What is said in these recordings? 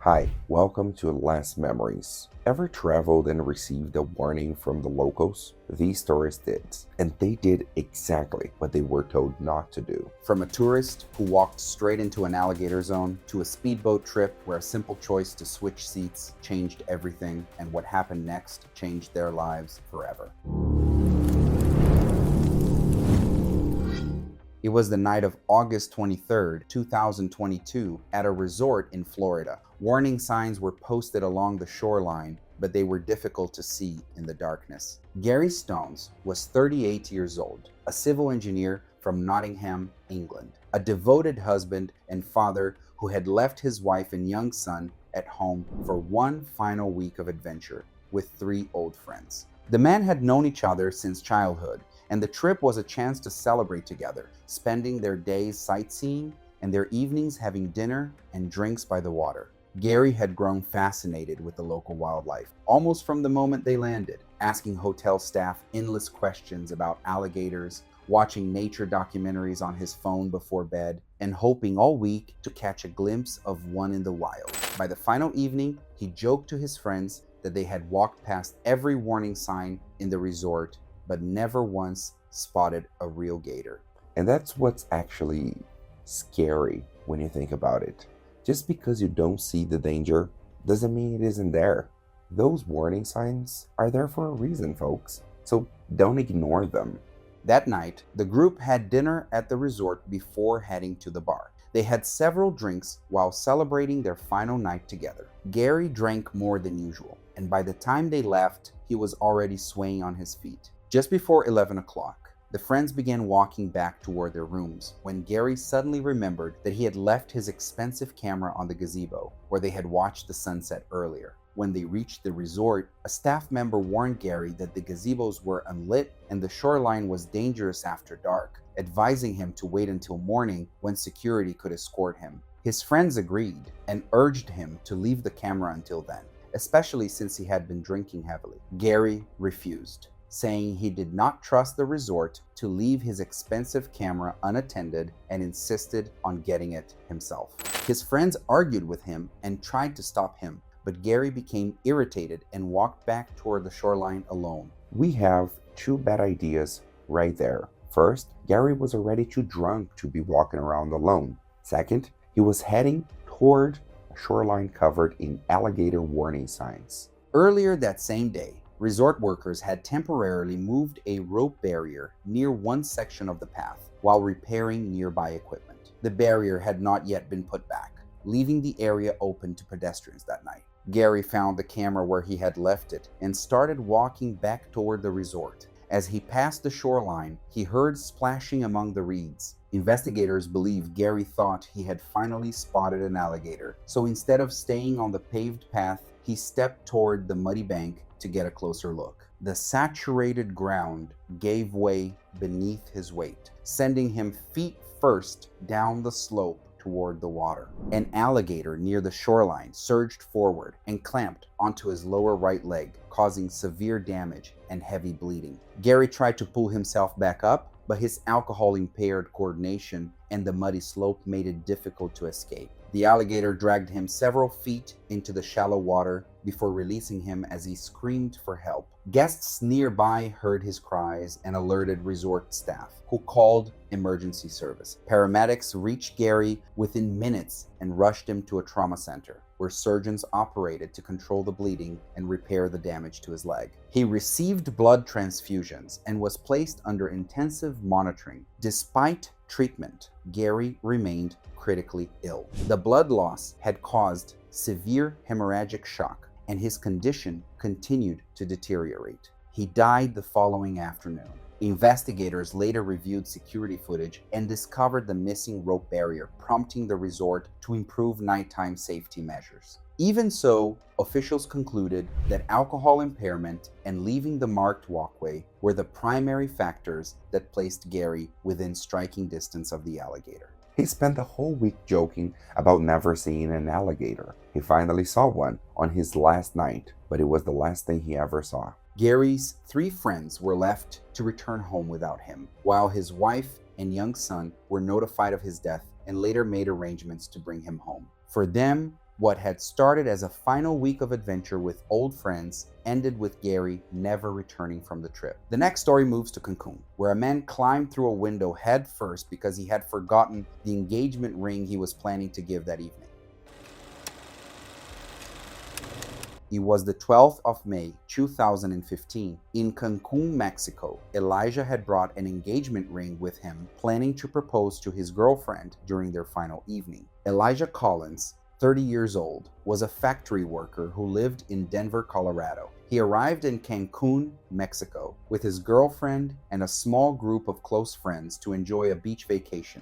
Hi, welcome to Last Memories. Ever traveled and received a warning from the locals? These tourists did, and they did exactly what they were told not to do. From a tourist who walked straight into an alligator zone to a speedboat trip where a simple choice to switch seats changed everything, and what happened next changed their lives forever. It was the night of August 23rd, 2022, at a resort in Florida. Warning signs were posted along the shoreline, but they were difficult to see in the darkness. Gary Stones was 38 years old, a civil engineer from Nottingham, England, a devoted husband and father who had left his wife and young son at home for one final week of adventure with three old friends. The men had known each other since childhood, and the trip was a chance to celebrate together, spending their days sightseeing and their evenings having dinner and drinks by the water. Gary had grown fascinated with the local wildlife, almost from the moment they landed, asking hotel staff endless questions about alligators, watching nature documentaries on his phone before bed, and hoping all week to catch a glimpse of one in the wild. By the final evening, he joked to his friends that they had walked past every warning sign in the resort but never once spotted a real gator. And that's what's actually scary when you think about it. Just because you don't see the danger doesn't mean it isn't there. Those warning signs are there for a reason, folks. So don't ignore them. That night, the group had dinner at the resort before heading to the bar. They had several drinks while celebrating their final night together. Gary drank more than usual, and by the time they left, he was already swaying on his feet. Just before 11 o'clock, the friends began walking back toward their rooms when Gary suddenly remembered that he had left his expensive camera on the gazebo where they had watched the sunset earlier. When they reached the resort, a staff member warned Gary that the gazebos were unlit and the shoreline was dangerous after dark, advising him to wait until morning when security could escort him. His friends agreed and urged him to leave the camera until then, especially since he had been drinking heavily. Gary refused, saying he did not trust the resort to leave his expensive camera unattended and insisted on getting it himself. His friends argued with him and tried to stop him, but Gary became irritated and walked back toward the shoreline alone. We have two bad ideas right there. First, Gary was already too drunk to be walking around alone. Second, he was heading toward a shoreline covered in alligator warning signs. Earlier that same day, resort workers had temporarily moved a rope barrier near one section of the path while repairing nearby equipment. The barrier had not yet been put back, leaving the area open to pedestrians that night. Gary found the camera where he had left it and started walking back toward the resort. As he passed the shoreline, he heard splashing among the reeds. Investigators believe Gary thought he had finally spotted an alligator, so instead of staying on the paved path, he stepped toward the muddy bank to get a closer look. The saturated ground gave way beneath his weight, sending him feet first down the slope toward the water. An alligator near the shoreline surged forward and clamped onto his lower right leg, causing severe damage and heavy bleeding. Gary tried to pull himself back up, but his alcohol-impaired coordination and the muddy slope made it difficult to escape. The alligator dragged him several feet into the shallow water before releasing him as he screamed for help. Guests nearby heard his cries and alerted resort staff, who called emergency service. Paramedics reached Gary within minutes and rushed him to a trauma center, where surgeons operated to control the bleeding and repair the damage to his leg. He received blood transfusions and was placed under intensive monitoring. Despite treatment, Gary remained critically ill. The blood loss had caused severe hemorrhagic shock, and his condition continued to deteriorate. He died the following afternoon. Investigators later reviewed security footage and discovered the missing rope barrier, prompting the resort to improve nighttime safety measures. Even so, officials concluded that alcohol impairment and leaving the marked walkway were the primary factors that placed Gary within striking distance of the alligator. He spent the whole week joking about never seeing an alligator. He finally saw one on his last night, but it was the last thing he ever saw. Gary's three friends were left to return home without him, while his wife and young son were notified of his death and later made arrangements to bring him home. For them, What had started as a final week of adventure with old friends ended with Gary never returning from the trip. The next story moves to Cancun, where a man climbed through a window head first because he had forgotten the engagement ring he was planning to give that evening. It was the 12th of May, 2015. In Cancun, Mexico, Elijah had brought an engagement ring with him, planning to propose to his girlfriend during their final evening. Elijah Collins, 30 years old, was a factory worker who lived in Denver, Colorado. He arrived in Cancun, Mexico, with his girlfriend and a small group of close friends to enjoy a beach vacation.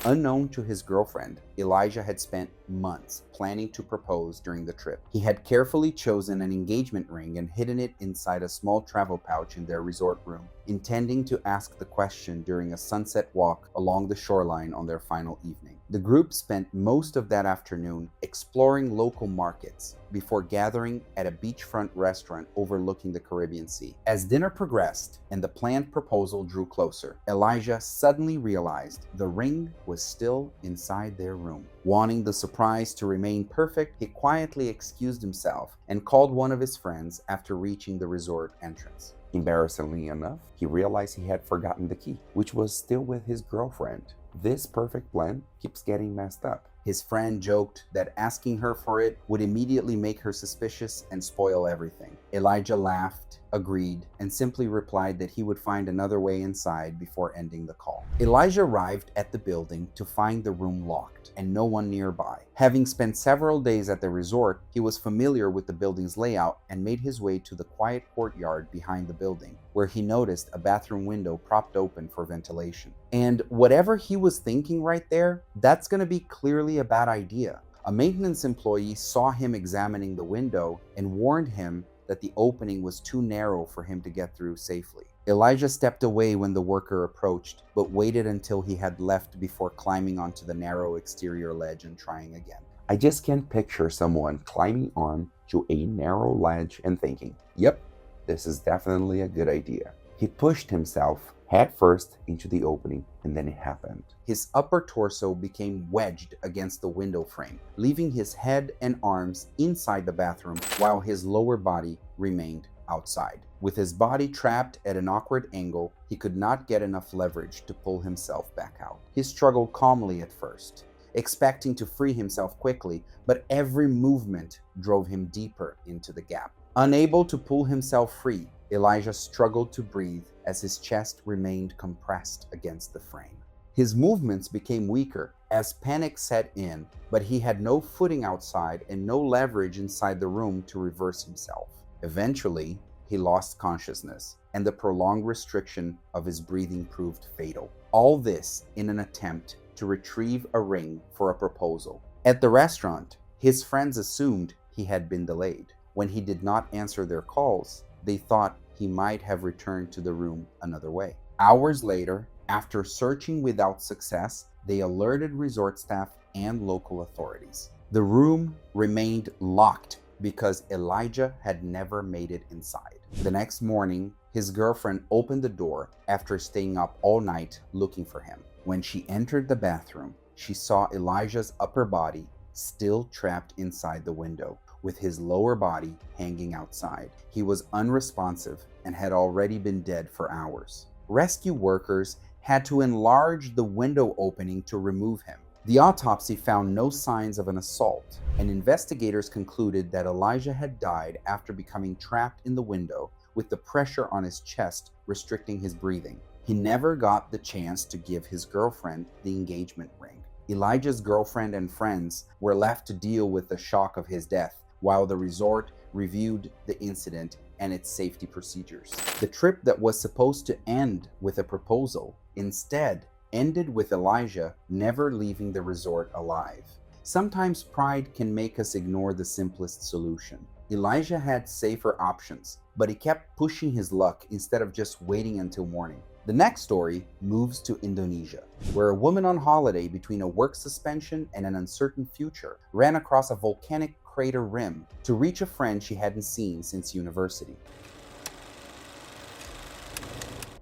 Unknown to his girlfriend, Elijah had spent months planning to propose during the trip. He had carefully chosen an engagement ring and hidden it inside a small travel pouch in their resort room, intending to ask the question during a sunset walk along the shoreline on their final evening. The group spent most of that afternoon exploring local markets before gathering at a beachfront restaurant overlooking the Caribbean Sea. As dinner progressed and the planned proposal drew closer, Elijah suddenly realized the ring was still inside their room. Wanting the surprise to remain perfect, he quietly excused himself and called one of his friends after reaching the resort entrance. Embarrassingly enough, he realized he had forgotten the key, which was still with his girlfriend. This perfect plan keeps getting messed up. His friend joked that asking her for it would immediately make her suspicious and spoil everything. Elijah laughed, agreed, and simply replied that he would find another way inside before ending the call. Elijah arrived at the building to find the room locked and no one nearby. Having spent several days at the resort, he was familiar with the building's layout and made his way to the quiet courtyard behind the building, where he noticed a bathroom window propped open for ventilation. And whatever he was thinking right there, that's going to be clearly a bad idea. A maintenance employee saw him examining the window and warned him that the opening was too narrow for him to get through safely. Elijah stepped away when the worker approached, but waited until he had left before climbing onto the narrow exterior ledge and trying again. I just can't picture someone climbing on to a narrow ledge and thinking, yep, this is definitely a good idea. He pushed himself head first into the opening, and then it happened. His upper torso became wedged against the window frame, leaving his head and arms inside the bathroom while his lower body remained outside. With his body trapped at an awkward angle, he could not get enough leverage to pull himself back out. He struggled calmly at first, expecting to free himself quickly, but every movement drove him deeper into the gap. Unable to pull himself free, Elijah struggled to breathe as his chest remained compressed against the frame. His movements became weaker as panic set in, but he had no footing outside and no leverage inside the room to reverse himself. Eventually, he lost consciousness, and the prolonged restriction of his breathing proved fatal. All this in an attempt to retrieve a ring for a proposal. At the restaurant, his friends assumed he had been delayed. When he did not answer their calls, they thought he might have returned to the room another way. Hours later, after searching without success, they alerted resort staff and local authorities. The room remained locked because Elijah had never made it inside. The next morning, his girlfriend opened the door after staying up all night looking for him. When she entered the bathroom, she saw Elijah's upper body still trapped inside the window, with his lower body hanging outside. He was unresponsive and had already been dead for hours. Rescue workers had to enlarge the window opening to remove him. The autopsy found no signs of an assault, and investigators concluded that Elijah had died after becoming trapped in the window with the pressure on his chest restricting his breathing. He never got the chance to give his girlfriend the engagement ring. Elijah's girlfriend and friends were left to deal with the shock of his death, while the resort reviewed the incident and its safety procedures. The trip that was supposed to end with a proposal instead ended with Elijah never leaving the resort alive. Sometimes pride can make us ignore the simplest solution. Elijah had safer options, but he kept pushing his luck instead of just waiting until morning. The next story moves to Indonesia, where a woman on holiday between a work suspension and an uncertain future ran across a volcanic crater rim to reach a friend she hadn't seen since university.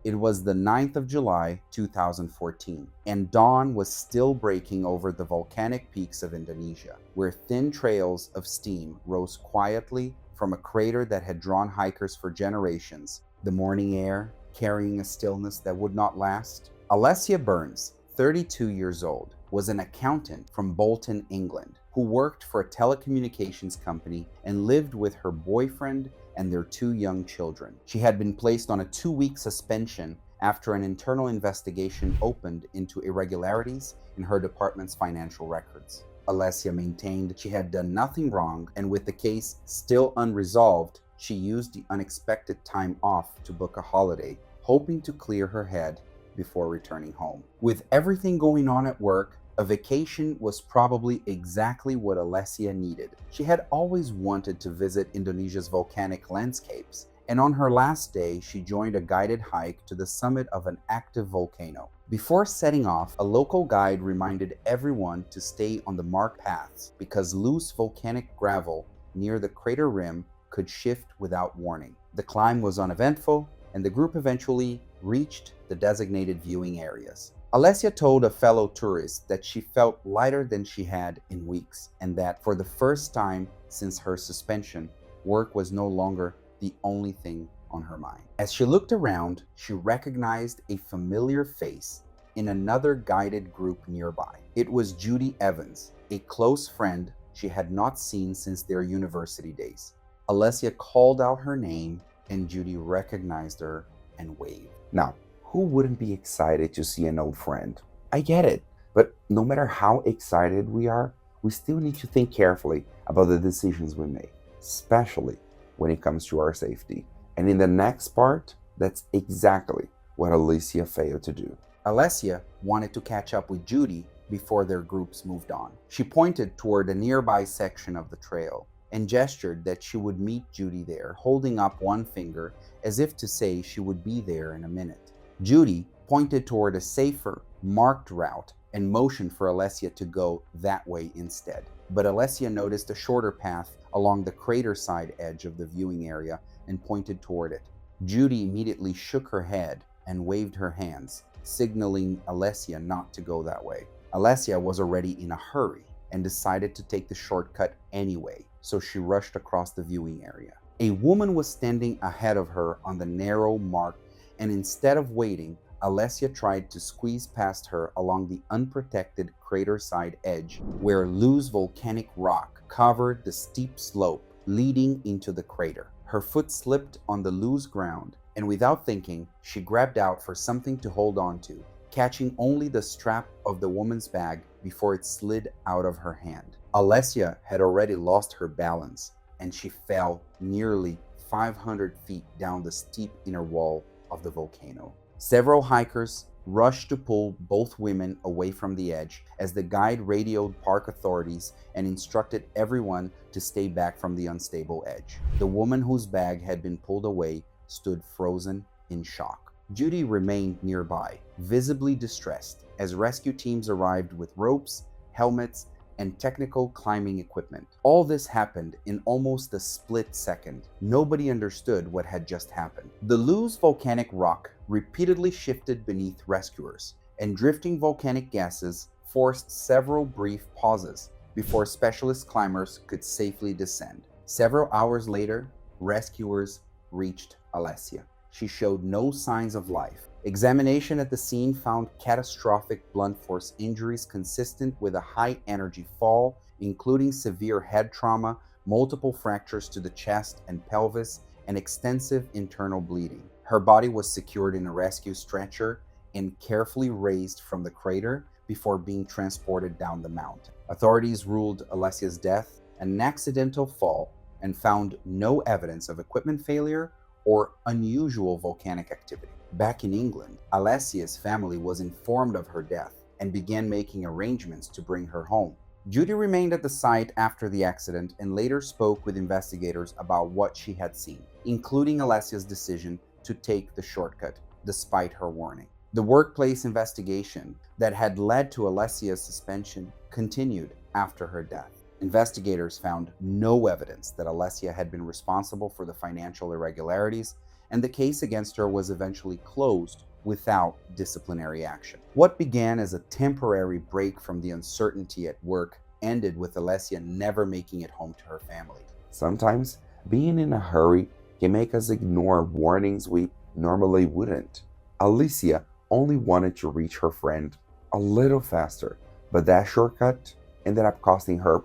It was the 9th of July, 2014, and dawn was still breaking over the volcanic peaks of Indonesia, where thin trails of steam rose quietly from a crater that had drawn hikers for generations, the morning air carrying a stillness that would not last. Alessia Burns, 32 years old, was an accountant from Bolton, England, who worked for a telecommunications company and lived with her boyfriend and their 2 young children. She had been placed on a 2-week suspension after an internal investigation opened into irregularities in her department's financial records. Alessia maintained she had done nothing wrong, and with the case still unresolved, she used the unexpected time off to book a holiday, hoping to clear her head before returning home. With everything going on at work, a vacation was probably exactly what Alessia needed. She had always wanted to visit Indonesia's volcanic landscapes, and on her last day, she joined a guided hike to the summit of an active volcano. Before setting off, a local guide reminded everyone to stay on the marked paths because loose volcanic gravel near the crater rim could shift without warning. The climb was uneventful, and the group eventually reached the designated viewing areas. Alessia told a fellow tourist that she felt lighter than she had in weeks, and that for the first time since her suspension, work was no longer the only thing on her mind. As she looked around, she recognized a familiar face in another guided group nearby. It was Judy Evans, a close friend she had not seen since their university days. Alessia called out her name, and Judy recognized her and waved. Now, who wouldn't be excited to see an old friend? I get it. But no matter how excited we are, we still need to think carefully about the decisions we make, especially when it comes to our safety. And in the next part, that's exactly what Alicia failed to do. Alessia wanted to catch up with Judy before their groups moved on. She pointed toward a nearby section of the trail and gestured that she would meet Judy there, holding up one finger as if to say she would be there in a minute. Judy pointed toward a safer, marked route and motioned for Alessia to go that way instead. But Alessia noticed a shorter path along the crater side edge of the viewing area and pointed toward it. Judy immediately shook her head and waved her hands, signaling Alessia not to go that way. Alessia was already in a hurry and decided to take the shortcut anyway, so she rushed across the viewing area. A woman was standing ahead of her on the narrow mark, and instead of waiting, Alessia tried to squeeze past her along the unprotected crater side edge, where loose volcanic rock covered the steep slope leading into the crater. Her foot slipped on the loose ground, and without thinking, she grabbed out for something to hold on to, catching only the strap of the woman's bag before it slid out of her hand. Alessia had already lost her balance, and she fell nearly 500 feet down the steep inner wall of the volcano. Several hikers rushed to pull both women away from the edge as the guide radioed park authorities and instructed everyone to stay back from the unstable edge. The woman whose bag had been pulled away stood frozen in shock. Judy remained nearby, visibly distressed, as rescue teams arrived with ropes, helmets, and technical climbing equipment. All this happened in almost a split second. Nobody understood what had just happened. The loose volcanic rock repeatedly shifted beneath rescuers, and drifting volcanic gases forced several brief pauses before specialist climbers could safely descend. Several hours later, rescuers reached Alessia. She showed no signs of life. Examination at the scene found catastrophic blunt force injuries consistent with a high-energy fall, including severe head trauma, multiple fractures to the chest and pelvis, and extensive internal bleeding. Her body was secured in a rescue stretcher and carefully raised from the crater before being transported down the mountain. Authorities ruled Alessia's death an accidental fall and found no evidence of equipment failure or unusual volcanic activity. Back in England, Alessia's family was informed of her death and began making arrangements to bring her home. Judy remained at the site after the accident and later spoke with investigators about what she had seen, including Alessia's decision to take the shortcut despite her warning. The workplace investigation that had led to Alessia's suspension continued after her death. Investigators found no evidence that Alessia had been responsible for the financial irregularities, and the case against her was eventually closed without disciplinary action. What began as a temporary break from the uncertainty at work ended with Alessia never making it home to her family. Sometimes being in a hurry can make us ignore warnings we normally wouldn't. Alicia only wanted to reach her friend a little faster, but that shortcut ended up costing her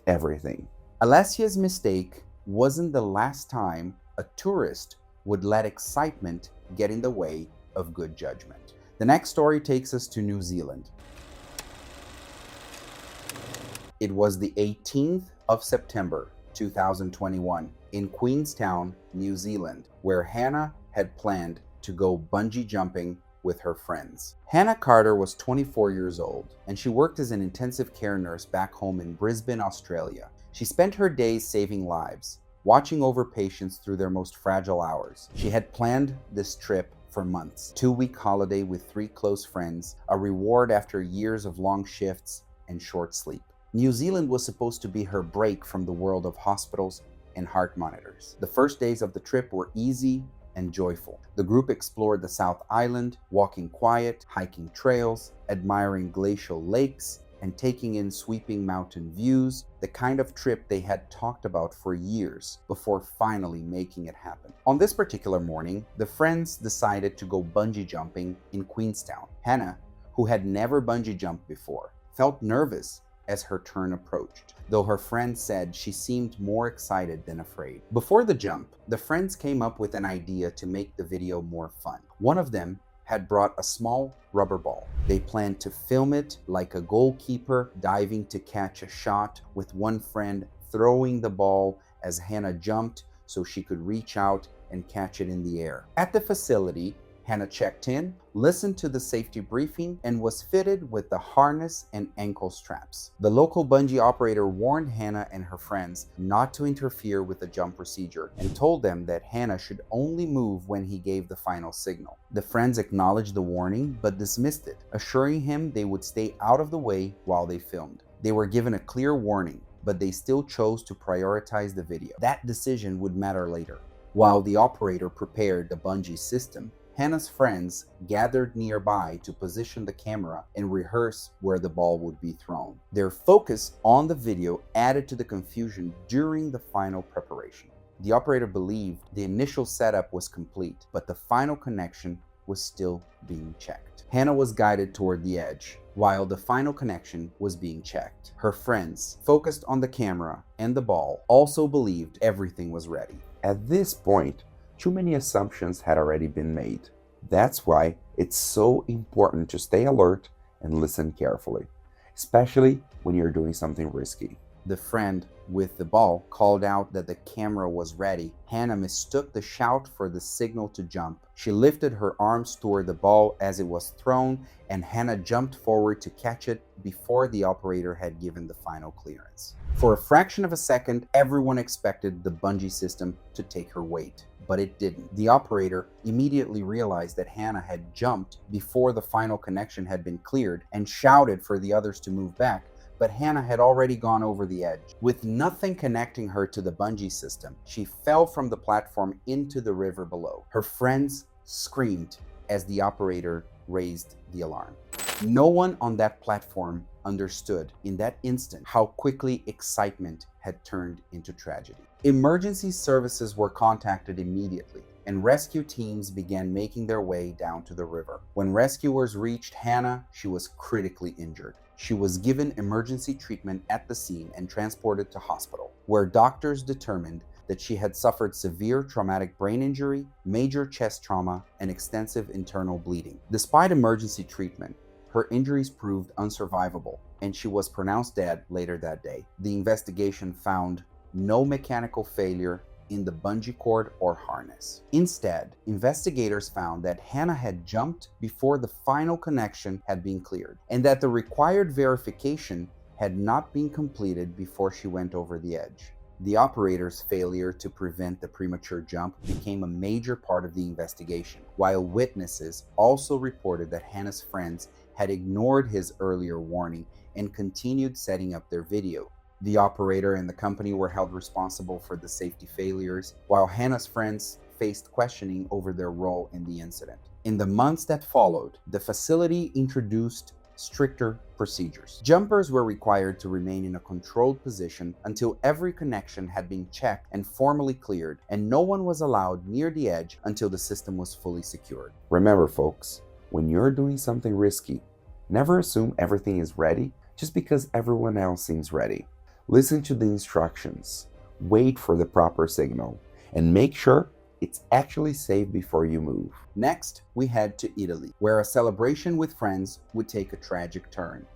everything. Alessia's mistake wasn't the last time a tourist would let excitement get in the way of good judgment. The next story takes us to New Zealand. It was the 18th of September 2021 in Queenstown, New Zealand, where Hannah had planned to go bungee jumping with her friends. Hannah Carter was 24 years old, and she worked as an intensive care nurse back home in Brisbane, Australia. She spent her days saving lives, watching over patients through their most fragile hours. She had planned this trip for months, 2-week holiday with 3 close friends, a reward after years of long shifts and short sleep. New Zealand was supposed to be her break from the world of hospitals and heart monitors. The first days of the trip were easy and joyful. The group explored the South Island, walking quiet, hiking trails, admiring glacial lakes, and taking in sweeping mountain views, the kind of trip they had talked about for years before finally making it happen. On this particular morning, the friends decided to go bungee jumping in Queenstown. Hannah, who had never bungee jumped before, felt nervous as her turn approached, though her friends said she seemed more excited than afraid. Before the jump, the friends came up with an idea to make the video more fun. One of them had brought a small rubber ball. They planned to film it like a goalkeeper diving to catch a shot, with one friend throwing the ball as Hannah jumped so she could reach out and catch it in the air. At the facility, Hannah checked in, listened to the safety briefing, and was fitted with the harness and ankle straps. The local bungee operator warned Hannah and her friends not to interfere with the jump procedure and told them that Hannah should only move when he gave the final signal. The friends acknowledged the warning but dismissed it, assuring him they would stay out of the way while they filmed. They were given a clear warning, but they still chose to prioritize the video. That decision would matter later. While the operator prepared the bungee system, Hannah's friends gathered nearby to position the camera and rehearse where the ball would be thrown. Their focus on the video added to the confusion during the final preparation. The operator believed the initial setup was complete, but the final connection was still being checked. Hannah was guided toward the edge, while the final connection was being checked. Her friends, focused on the camera and the ball, also believed everything was ready. At this point, too many assumptions had already been made. That's why it's so important to stay alert and listen carefully, especially when you're doing something risky. The friend with the ball called out that the camera was ready. Hannah mistook the shout for the signal to jump. She lifted her arms toward the ball as it was thrown, and Hannah jumped forward to catch it before the operator had given the final clearance. For a fraction of a second, everyone expected the bungee system to take her weight, but it didn't. The operator immediately realized that Hannah had jumped before the final connection had been cleared and shouted for the others to move back, but Hannah had already gone over the edge. With nothing connecting her to the bungee system, she fell from the platform into the river below. Her friends screamed as the operator raised the alarm. No one on that platform understood in that instant how quickly excitement had turned into tragedy. Emergency services were contacted immediately, and rescue teams began making their way down to the river. When rescuers reached Hannah, she was critically injured. She was given emergency treatment at the scene and transported to hospital, where doctors determined that she had suffered severe traumatic brain injury, major chest trauma, and extensive internal bleeding. Despite emergency treatment, her injuries proved unsurvivable, and she was pronounced dead later that day. The investigation found no mechanical failure in the bungee cord or harness. Instead, investigators found that Hannah had jumped before the final connection had been cleared, and that the required verification had not been completed before she went over the edge. The operator's failure to prevent the premature jump became a major part of the investigation, while witnesses also reported that Hannah's friends had ignored his earlier warning and continued setting up their video. The operator and the company were held responsible for the safety failures, while Hannah's friends faced questioning over their role in the incident. In the months that followed, the facility introduced stricter procedures. Jumpers were required to remain in a controlled position until every connection had been checked and formally cleared, and no one was allowed near the edge until the system was fully secured. Remember, folks, when you're doing something risky, never assume everything is ready just because everyone else seems ready. Listen to the instructions, wait for the proper signal, and make sure it's actually safe before you move. Next, we head to Italy, where a celebration with friends would take a tragic turn.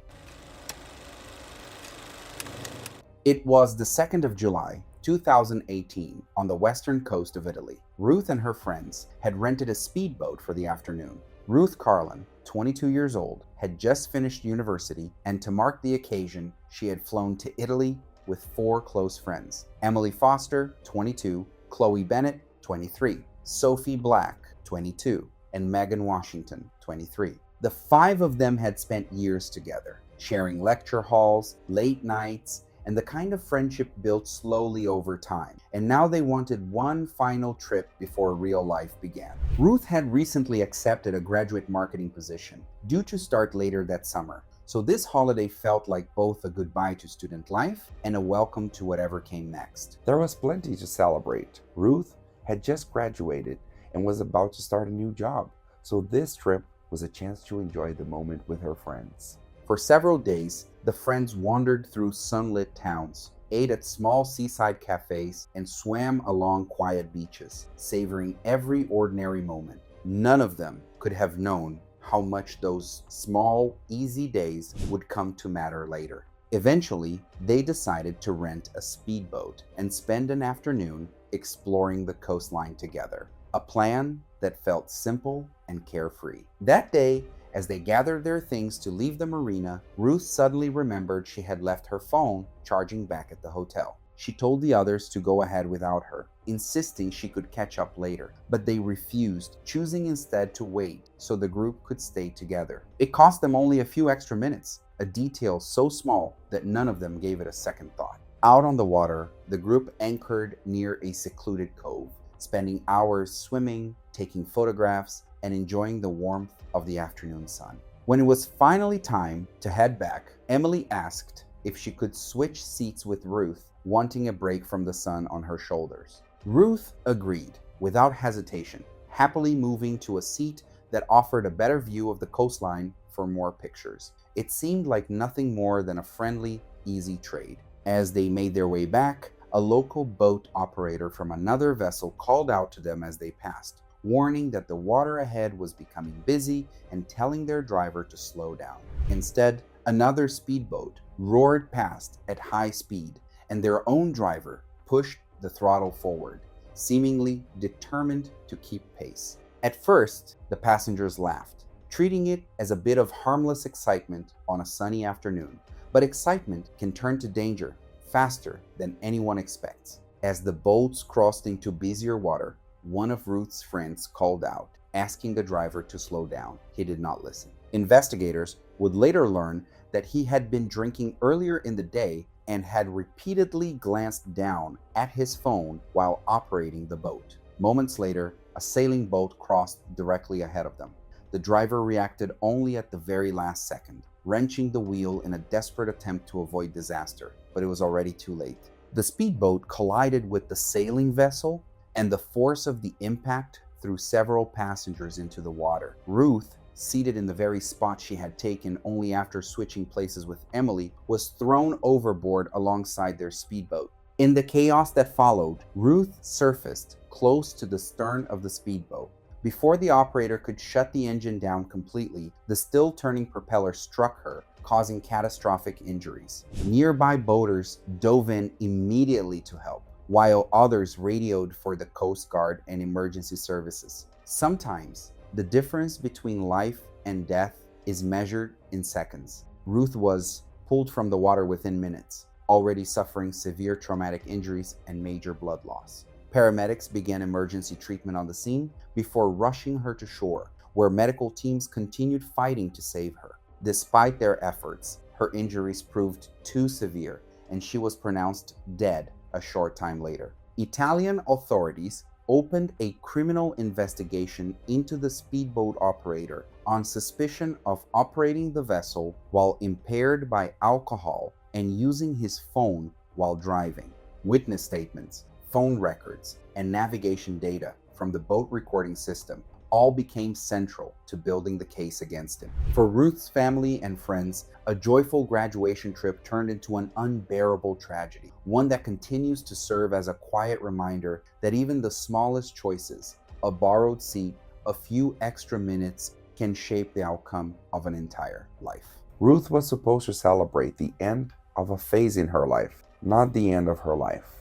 It was the 2nd of July, 2018, on the western coast of Italy. Ruth and her friends had rented a speedboat for the afternoon. Ruth Carlin, 22 years old, had just finished university, and to mark the occasion, she had flown to Italy with 4 close friends: Emily Foster, 22, Chloe Bennett, 23, Sophie Black, 22, and Megan Washington, 23. The 5 of them had spent years together, sharing lecture halls, late nights, and the kind of friendship built slowly over time. And now they wanted one final trip before real life began. Ruth had recently accepted a graduate marketing position, due to start later that summer. So this holiday felt like both a goodbye to student life and a welcome to whatever came next. There was plenty to celebrate. Ruth had just graduated and was about to start a new job, so this trip was a chance to enjoy the moment with her friends. For several days, the friends wandered through sunlit towns, ate at small seaside cafes, and swam along quiet beaches, savoring every ordinary moment. None of them could have known how much those small, easy days would come to matter later. Eventually, they decided to rent a speedboat and spend an afternoon exploring the coastline together, a plan that felt simple and carefree. That day, as they gathered their things to leave the marina, Ruth suddenly remembered she had left her phone charging back at the hotel. She told the others to go ahead without her, insisting she could catch up later, but they refused, choosing instead to wait so the group could stay together. It cost them only a few extra minutes, a detail so small that none of them gave it a second thought. Out on the water, the group anchored near a secluded cove, spending hours swimming, taking photographs, and enjoying the warmth of the afternoon sun. When it was finally time to head back, Emily asked if she could switch seats with Ruth, wanting a break from the sun on her shoulders. Ruth agreed without hesitation, happily moving to a seat that offered a better view of the coastline for more pictures. It seemed like nothing more than a friendly, easy trade. As they made their way back, a local boat operator from another vessel called out to them as they passed, warning that the water ahead was becoming busy and telling their driver to slow down. Instead, another speedboat roared past at high speed, and their own driver pushed the throttle forward, seemingly determined to keep pace. At first, the passengers laughed, treating it as a bit of harmless excitement on a sunny afternoon. But excitement can turn to danger faster than anyone expects. As the boats crossed into busier water, one of Ruth's friends called out, asking the driver to slow down. He did not listen. Investigators would later learn that he had been drinking earlier in the day and had repeatedly glanced down at his phone while operating the boat. Moments later, a sailing boat crossed directly ahead of them. The driver reacted only at the very last second, wrenching the wheel in a desperate attempt to avoid disaster, but it was already too late. The speedboat collided with the sailing vessel, and the force of the impact threw several passengers into the water. Ruth, seated in the very spot she had taken only after switching places with Emily, was thrown overboard alongside their speedboat. In the chaos that followed, Ruth surfaced close to the stern of the speedboat. Before the operator could shut the engine down completely, the still turning propeller struck her, causing catastrophic injuries. Nearby boaters dove in immediately to help, while others radioed for the Coast Guard and emergency services. Sometimes, the difference between life and death is measured in seconds. Ruth was pulled from the water within minutes, already suffering severe traumatic injuries and major blood loss. Paramedics began emergency treatment on the scene before rushing her to shore, where medical teams continued fighting to save her. Despite their efforts, her injuries proved too severe, and she was pronounced dead a short time later. Italian authorities opened a criminal investigation into the speedboat operator on suspicion of operating the vessel while impaired by alcohol and using his phone while driving. Witness statements, phone records, and navigation data from the boat recording system all became central to building the case against him. For Ruth's family and friends, a joyful graduation trip turned into an unbearable tragedy, one that continues to serve as a quiet reminder that even the smallest choices, a borrowed seat, a few extra minutes, can shape the outcome of an entire life. Ruth was supposed to celebrate the end of a phase in her life, not the end of her life.